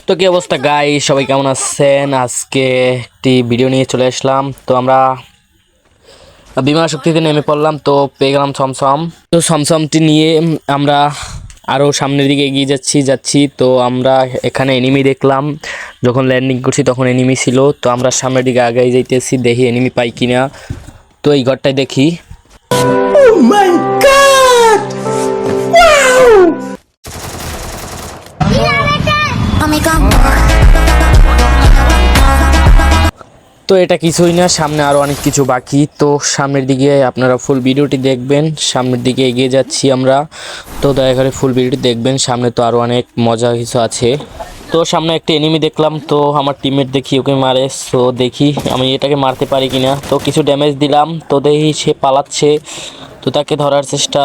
তো কি অবস্থা গাই, সবাই কেমন আছেন? আজকে একটি ভিডিও নিয়ে চলে আসলাম। তো আমরা বিমান শক্তিতে নেমে পড়লাম, তো পেয়ে গেলাম ছমছম। তো ছমছমটি নিয়ে আমরা আরও সামনের দিকে এগিয়ে যাচ্ছি। তো আমরা এখানে এনিমি দেখলাম, যখন ল্যান্ডিং করছি তখন এনিমি ছিল। তো আমরা সামনের দিকে আগাই যাইতেছি, দেখি এনিমি পাই কিনা। তো এই ঘরটায় দেখি, Oh my god! Wow! তো এটা কিছুই না, সামনে আরও অনেক কিছু বাকি। তো সামনের দিকে আপনারা ফুল ভিডিওটি দেখবেন, সামনের দিকে এগিয়ে যাচ্ছি আমরা। তো দয়া করে ফুল ভিডিওটি দেখবেন, সামনে তো আরও অনেক মজা কিছু আছে। তো সামনে একটা এনিমি দেখলাম, তো আমার টিমমেট দেখি ওকে মারে। সো দেখি আমি এটাকে মারতে পারি কিনা। তো কিছু ড্যামেজ দিলাম, তো দেখি সে পালাচ্ছে। তো তাকে ধরার চেষ্টা,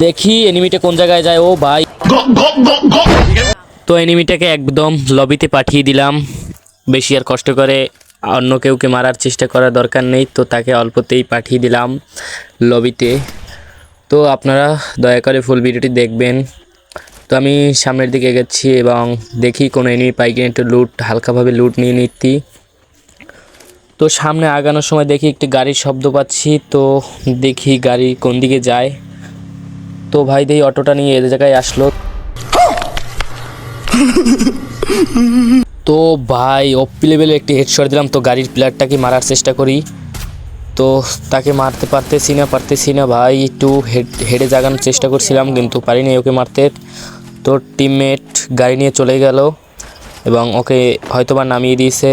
দেখি এনিমিটা কোন জায়গায় যায়। ও ভাই, তো এনিমিটাকে একদম লবিতে পাঠিয়ে দিলাম। বেশি আর কষ্ট করে অন্য কেউকে মারার চেষ্টা করার দরকার নেই, তো তাকে অল্পতেই পাঠিয়ে দিলাম লবিতে। তো আপনারা দয়া করে ফুল ভিডিওটি দেখবেন। তো আমি সামনের দিকে এগোচ্ছি এবং দেখি কোনো এনিমি পাই কিনা, একটু হালকাভাবে লুট নিয়ে নিচ্ছি। তো সামনে আগানোর সময় দেখি একটি গাড়ির শব্দ পাচ্ছি, তো দেখি গাড়ি কোন দিকে যায়। তো ভাই দেখি অটোটা নিয়ে এ জায়গায় আসলো। তো ভাই ওপি লেভেলে একটি হেডশট দিলাম। তো গাড়ির প্লেয়ারটাকে মারার চেষ্টা করি, তো তাকে মারতে পারতেছি না ভাই। একটু হেডে জাগানোর চেষ্টা করছিলাম কিন্তু পারিনি ওকে মারতে। তো টিমমেট গাড়ি নিয়ে চলে গেল এবং ওকে হয়তোবা নামিয়ে দিয়েছে।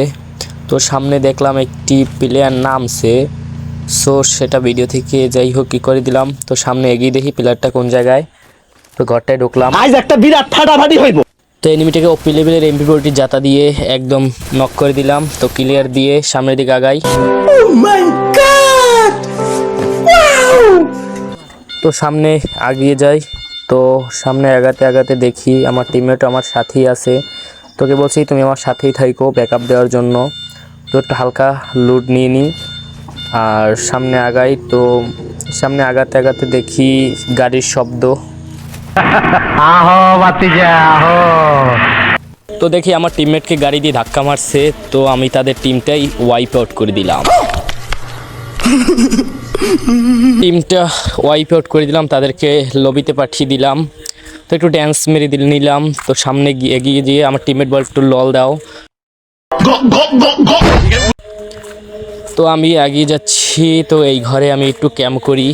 তো সামনে দেখলাম একটি প্লেয়ার নামছে, সো সেটা ভিডিও থেকে যাই হোক কী করে দিলাম। তো সামনে এগিয়ে দেখি প্লেয়ারটা কোন জায়গায়। তো ঘরটায় ঢুকলাম, আজ একটা বিরাট ফাটাফাটি হইব। তো এনিমিটাকে ওপি লেভেলের MP40 জাতা দিয়ে একদম নক করে দিলাম। তো ক্লিয়ার দিয়ে সামনের দিকে আগাই। Oh my god! Wow! তো সামনে আগিয়ে যাই। তো সামনে আগাতে দেখি আমার টিমমেট আমার সাথেই আছে। তোকে বলছি তুমি আমার সাথেই থাইকো ব্যাকআপ দেওয়ার জন্য। তো একটু হালকা লুট নিয়ে নিই আর সামনে আগাই। তো সামনে আগাতে দেখি গাড়ির শব্দ। আহো বাতিজা আহো। তো দেখি আমার টিমমেটকে গাড়ি দিয়ে ধাক্কা মারছে। তো আমি তাদের টিমটাই ওয়াইপ আউট করে দিলাম। টিমটা ওয়াইপ আউট করে দিলাম, তাদেরকে লবিতে পাঠিয়ে দিলাম। তো একটু ড্যান্স মেরে নিলাম। তো সামনে এগিয়ে গিয়ে আমার টিমমেট বল একটু লল দাও। তো আমি এগিয়ে যাচ্ছি। তো এই ঘরে আমি একটু ক্যাম্প করি।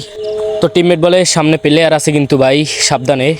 তো টিমমেট বলে সামনে প্লেয়ার আছে কিন্তু ভাই সাবধানে।